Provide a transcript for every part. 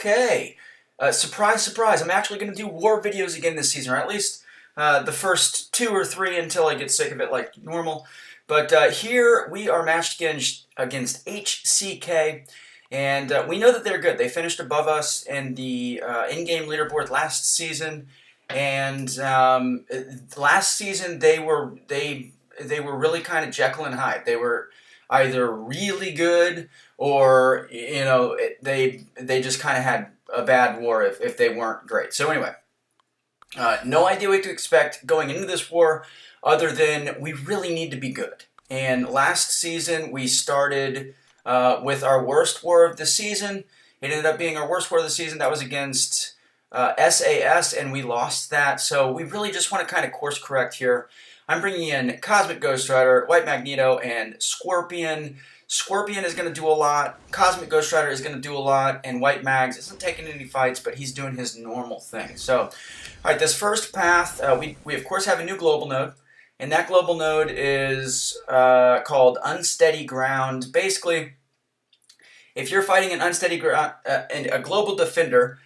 Okay. Surprise, surprise. I'm actually going to do war videos again this season, or at least the first 2 or 3 until I get sick of it like normal. But here we are matched against HCK, and we know that they're good. They finished above us in the in-game leaderboard last season, and last season they were really kind of Jekyll and Hyde. They were either really good or they just kind of had a bad war if they weren't great. So anyway, no idea what to expect going into this war other than we really need to be good. And last season we started with our worst war of the season. It ended up being our worst war of the season. That was against SAS, and we lost that. So we really just want to kind of course correct here. I'm bringing in Cosmic Ghost Rider, White Magneto, and Scorpion. Scorpion is going to do a lot, Cosmic Ghost Rider is going to do a lot, and White Mags isn't taking any fights, but he's doing his normal thing. So, alright, this first path, we of course have a new global node, and that global node is called Unsteady Ground. Basically, if you're fighting an unsteady ground, a global defender,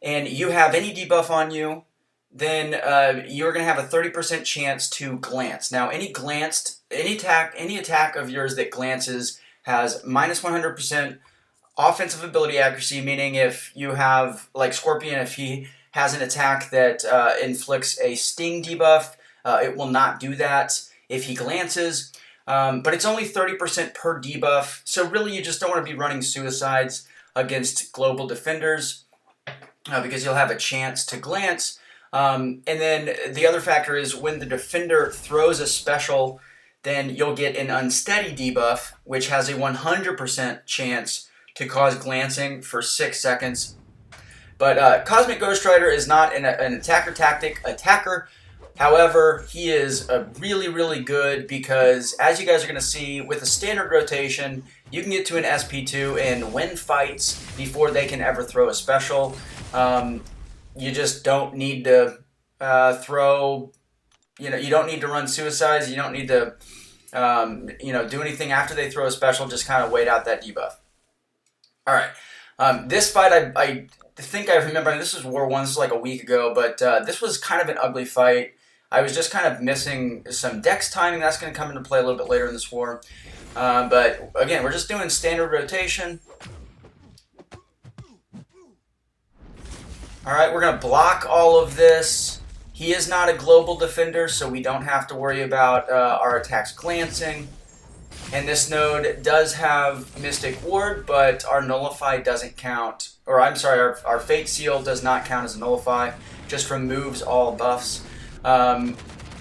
and you have any debuff on you, then you're going to have a 30% chance to glance. Now, any attack of yours that glances has minus 100% offensive ability accuracy, meaning if you have, like Scorpion, if he has an attack that inflicts a sting debuff, it will not do that if he glances. But it's only 30% per debuff, so really you just don't want to be running suicides against global defenders because you'll have a chance to glance. And then the other factor is when the defender throws a special, then you'll get an unsteady debuff, which has a 100% chance to cause glancing for 6 seconds. But Cosmic Ghost Rider is not an attacker. However, he is really, really good because, as you guys are going to see, with a standard rotation, you can get to an SP2 and win fights before they can ever throw a special. You just don't need to throw, you don't need to run suicides. You don't need to, do anything after they throw a special. Just kind of wait out that debuff. All right. This fight, I think I remember, this was War 1, this was like a week ago, but this was kind of an ugly fight. I was just kind of missing some dex timing. That's going to come into play a little bit later in this war. But again, we're just doing standard rotation. Alright, we're going to block all of this. He is not a global defender, so we don't have to worry about our attacks glancing. And this node does have Mystic Ward, but our Nullify doesn't count. Or I'm sorry, our Fate Seal does not count as a Nullify. Just removes all buffs. And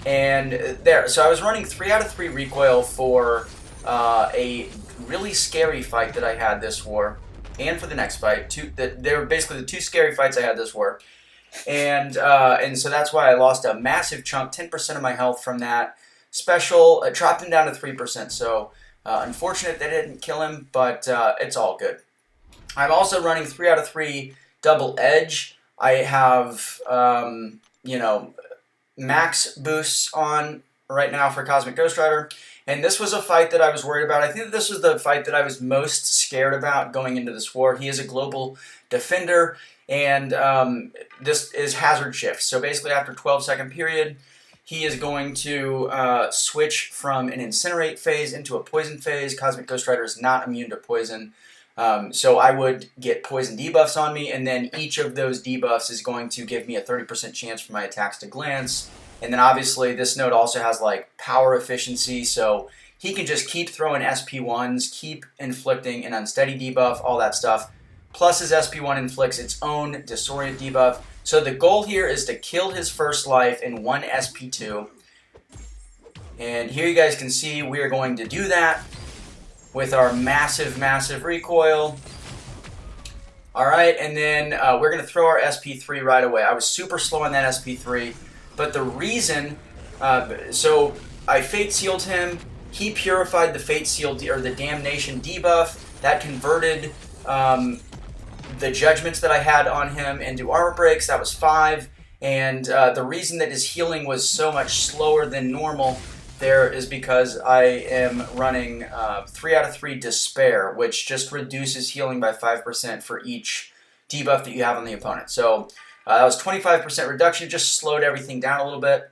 there. So I was running 3 out of 3 recoil for a really scary fight that I had this war. And for the next fight, they were basically the 2 scary fights I had this war, and so that's why I lost a massive chunk, 10% of my health from that special. Dropped him down to 3%. So unfortunate they didn't kill him, but it's all good. I'm also running 3 out of 3 double edge. I have max boosts on right now for Cosmic Ghost Rider. And this was a fight that I was worried about. I think that this was the fight that I was most scared about going into this war. He is a global defender, and this is hazard shift. So basically after 12-second period, he is going to switch from an incinerate phase into a poison phase. Cosmic Ghost Rider is not immune to poison. So I would get poison debuffs on me, and then each of those debuffs is going to give me a 30% chance for my attacks to glance. And then obviously this node also has like power efficiency, so he can just keep throwing SP1s, keep inflicting an unsteady debuff, all that stuff. Plus his SP1 inflicts its own disorient debuff. So the goal here is to kill his first life in 1 SP2. And here you guys can see we are going to do that with our massive, massive recoil. Alright, and then we're going to throw our SP3 right away. I was super slow on that SP3. But the reason, so I Fate Sealed him, he purified the Fate Seal, or the Damnation debuff, that converted the judgments that I had on him into armor breaks. That was 5, and the reason that his healing was so much slower than normal there is because I am running 3 out of 3 Despair, which just reduces healing by 5% for each debuff that you have on the opponent. So that was 25% reduction, just slowed everything down a little bit.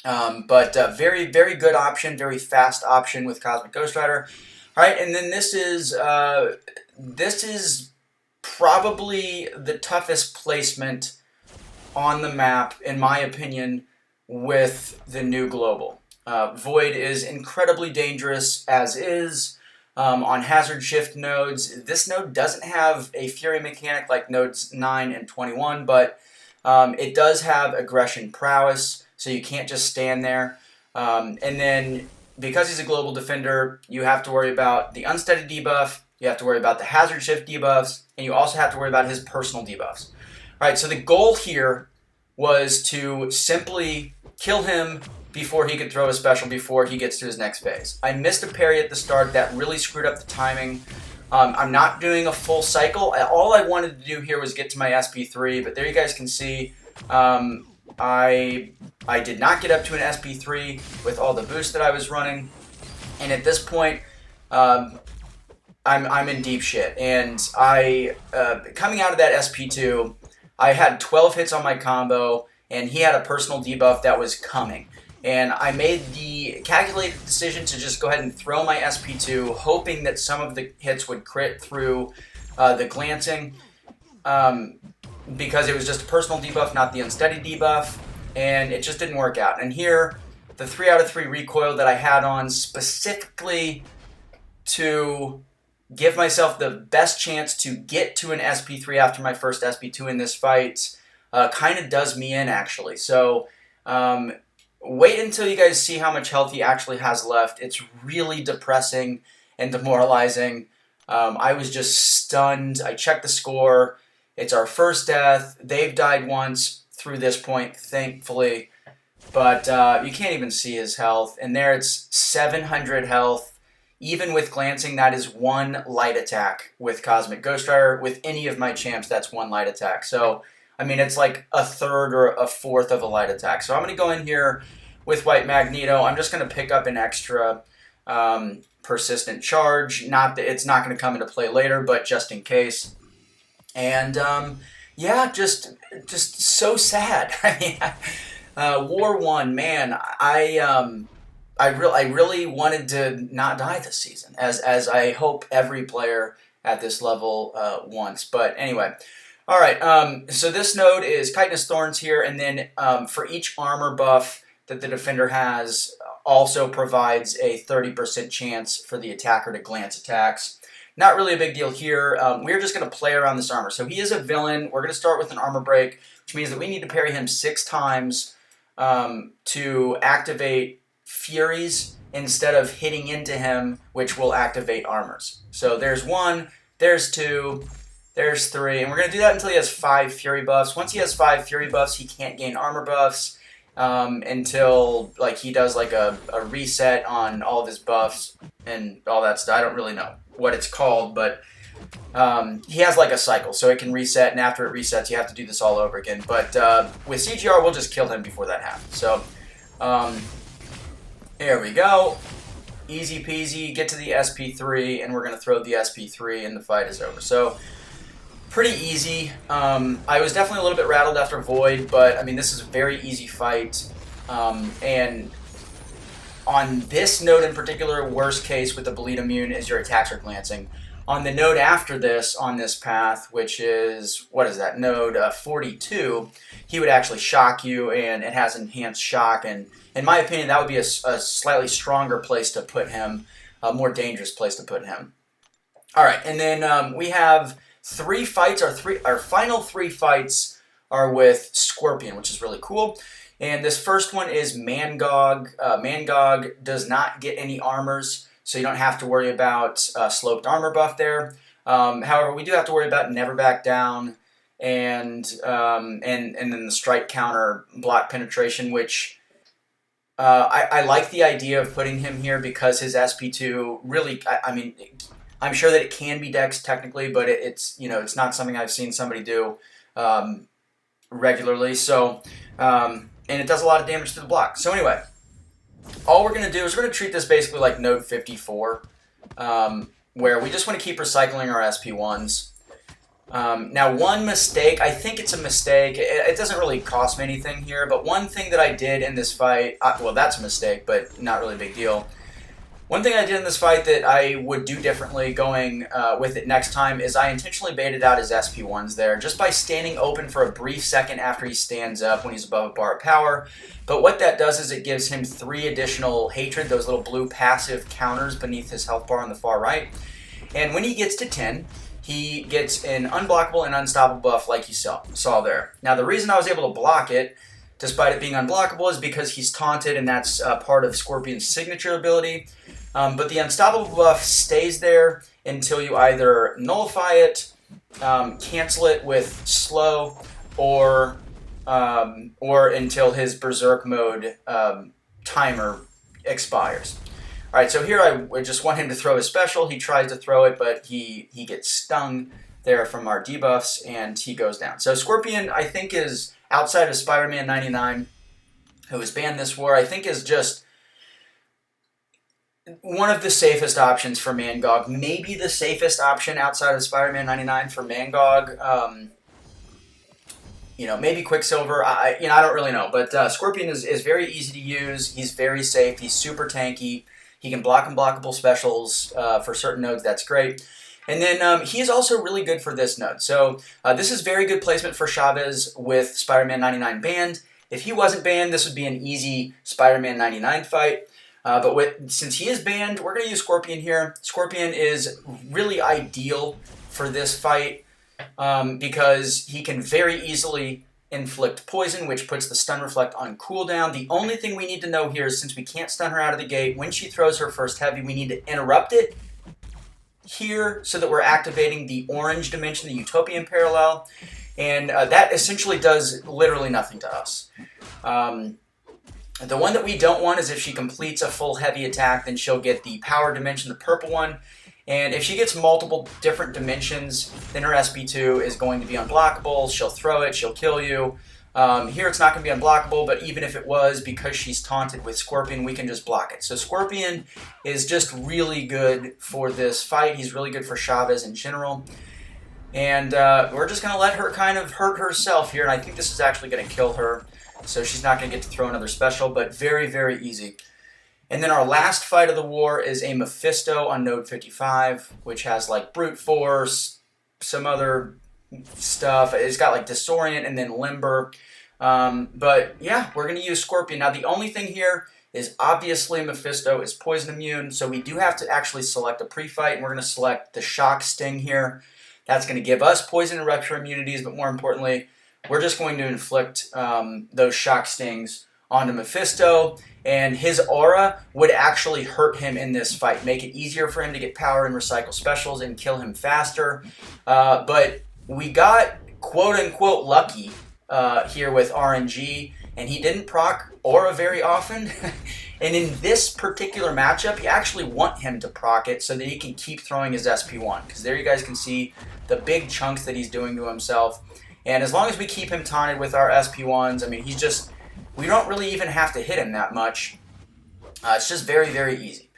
But very, very good option, very fast option with Cosmic Ghost Rider. All right, and then this is probably the toughest placement on the map, in my opinion, with the new global. Void is incredibly dangerous as is. On hazard shift nodes, this node doesn't have a fury mechanic like nodes 9 and 21, but it does have aggression prowess, so you can't just stand there. And then because he's a global defender, you have to worry about the unsteady debuff, you have to worry about the hazard shift debuffs, and you also have to worry about his personal debuffs. All right, so the goal here was to simply kill him before he could throw a special, before he gets to his next phase. I missed a parry at the start. That really screwed up the timing. I'm not doing a full cycle. All I wanted to do here was get to my SP3, but there you guys can see I did not get up to an SP3 with all the boosts that I was running. And at this point, I'm in deep shit. And coming out of that SP2, I had 12 hits on my combo, and he had a personal debuff that was coming. And I made the calculated decision to just go ahead and throw my SP2, hoping that some of the hits would crit through the glancing, because it was just a personal debuff, not the unsteady debuff, and it just didn't work out. And here, the 3 out of 3 recoil that I had on specifically to give myself the best chance to get to an SP3 after my first SP2 in this fight kind of does me in, actually. So wait until you guys see how much health he actually has left. It's really depressing and demoralizing. I was just stunned. I checked the score. It's our first death. They've died once through this point, thankfully. But you can't even see his health. And there it's 700 health. Even with glancing, that is 1 light attack with Cosmic Ghost Rider. With any of my champs, that's 1 light attack. So I mean, it's like a third or a fourth of a light attack. So I'm going to go in here with White Magneto. I'm just going to pick up an extra persistent charge. Not that it's not going to come into play later, but just in case. And yeah, just so sad. I mean, War 1, man, I really wanted to not die this season, as I hope every player at this level wants. But anyway. All right, so this node is Chitinous Thorns here, and then for each armor buff that the defender has, also provides a 30% chance for the attacker to glance attacks. Not really a big deal here. We're just going to play around this armor. So he is a villain. We're going to start with an armor break, which means that we need to parry him 6 times to activate Furies instead of hitting into him, which will activate armors. So there's 1, there's 2... There's 3, and we're going to do that until he has 5 Fury buffs. Once he has 5 Fury buffs, he can't gain armor buffs until like he does like a reset on all of his buffs and all that stuff. I don't really know what it's called, but he has like a cycle, so it can reset, and after it resets, you have to do this all over again. But with CGR, we'll just kill him before that happens. So there we go. Easy peasy, get to the SP3, and we're going to throw the SP3, and the fight is over. So pretty easy. I was definitely a little bit rattled after Void, but I mean, this is a very easy fight. And on this node in particular, worst case with the Bleed Immune is your attacks are glancing. On the node after this, on this path, which is, what is that, node 42, he would actually shock you, and it has enhanced shock. And in my opinion, that would be a slightly stronger place to put him, a more dangerous place to put him. All right, and then we have 3 fights. Our final 3 fights are with Scorpion, which is really cool. And this first one is Mangog. Mangog does not get any armors, so you don't have to worry about sloped armor buff there. However, we do have to worry about Never Back Down and then the strike counter block penetration, which I like the idea of putting him here because his SP2 really, I mean, I'm sure that it can be dex technically, but it's not something I've seen somebody do regularly. So and it does a lot of damage to the block. So anyway, all we're going to do is we're going to treat this basically like node 54, where we just want to keep recycling our SP1s. Now, one mistake, I think it's a mistake. It doesn't really cost me anything here, but one thing that I did in this fight, well, that's a mistake, but not really a big deal. One thing I did in this fight that I would do differently going with it next time is I intentionally baited out his SP1s there just by standing open for a brief second after he stands up when he's above a bar of power. But what that does is it gives him 3 additional hatred, those little blue passive counters beneath his health bar on the far right. And when he gets to 10, he gets an unblockable and unstoppable buff like you saw there. Now, the reason I was able to block it, despite it being unblockable, is because he's taunted, and that's part of Scorpion's signature ability. But the unstoppable buff stays there until you either nullify it, cancel it with slow, or until his berserk mode timer expires. All right, so here I just want him to throw his special. He tries to throw it, but he gets stung there from our debuffs, and he goes down. So Scorpion, I think, is outside of Spider-Man 99, who was banned this war, I think is just one of the safest options for Mangog. Maybe the safest option outside of Spider-Man 99 for Mangog. Maybe Quicksilver. I don't really know. But Scorpion is very easy to use. He's very safe. He's super tanky. He can block unblockable specials for certain nodes. That's great. And then he is also really good for this node. So this is very good placement for Chavez with Spider-Man 99 banned. If he wasn't banned, this would be an easy Spider-Man 99 fight. But since he is banned, we're going to use Scorpion here. Scorpion is really ideal for this fight because he can very easily inflict poison, which puts the stun reflect on cooldown. The only thing we need to know here is, since we can't stun her out of the gate, when she throws her first heavy, we need to interrupt it here so that we're activating the orange dimension, the Utopian parallel, and that essentially does literally nothing to us. The one that we don't want is if she completes a full heavy attack, then she'll get the power dimension, the purple one. And if she gets multiple different dimensions, then her SP2 is going to be unblockable. She'll throw it, she'll kill you. Here it's not going to be unblockable, but even if it was, because she's taunted with Scorpion, we can just block it. So Scorpion is just really good for this fight. He's really good for Chavez in general. And we're just going to let her kind of hurt herself here, and I think this is actually going to kill her. So she's not going to get to throw another special, but very, very easy. And then our last fight of the war is a Mephisto on node 55, which has like brute force, some other stuff. It's got like disorient and then limber. But yeah, we're going to use Scorpion. Now the only thing here is obviously Mephisto is poison immune, so we do have to actually select a pre-fight, and we're going to select the shock sting here. That's going to give us poison and rupture immunities, but more importantly, we're just going to inflict those shock stings onto Mephisto, and his aura would actually hurt him in this fight, make it easier for him to get power and recycle specials and kill him faster. But we got quote-unquote lucky here with RNG, and he didn't proc aura very often. And in this particular matchup, you actually want him to proc it so that he can keep throwing his SP1, because there you guys can see the big chunks that he's doing to himself. And as long as we keep him taunted with our SP1s, I mean, he's just, we don't really even have to hit him that much. It's just very, very easy.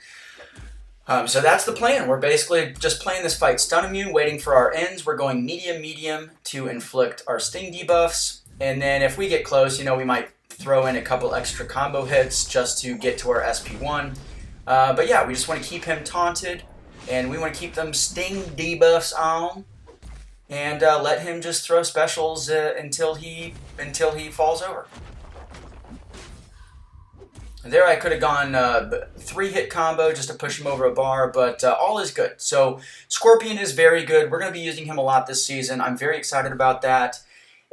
So that's the plan. We're basically just playing this fight stun immune, waiting for our ends. We're going medium to inflict our sting debuffs. And then if we get close, we might throw in a couple extra combo hits just to get to our SP1. But yeah, we just want to keep him taunted, and we want to keep them sting debuffs on. And let him just throw specials until he falls over. There I could have gone 3-hit combo just to push him over a bar, but all is good. So Scorpion is very good. We're going to be using him a lot this season. I'm very excited about that.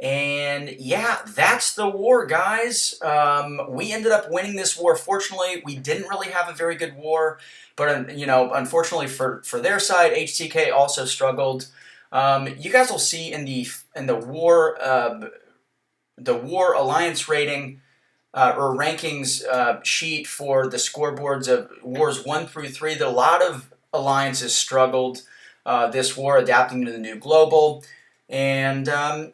And yeah, that's the war, guys. We ended up winning this war. Fortunately, we didn't really have a very good war, but unfortunately for their side, HCK also struggled. You guys will see in the war alliance rating or rankings sheet for the scoreboards of wars 1 through 3 that a lot of alliances struggled this war, adapting to the new global. And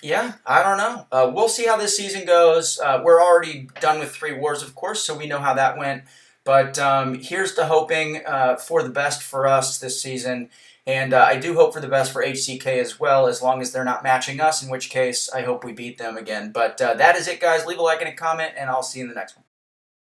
yeah, I don't know. We'll see how this season goes. We're already done with 3 wars, of course, so we know how that went. But here's to hoping for the best for us this season. And I do hope for the best for HCK as well, as long as they're not matching us, in which case I hope we beat them again. But that is it, guys. Leave a like and a comment, and I'll see you in the next one.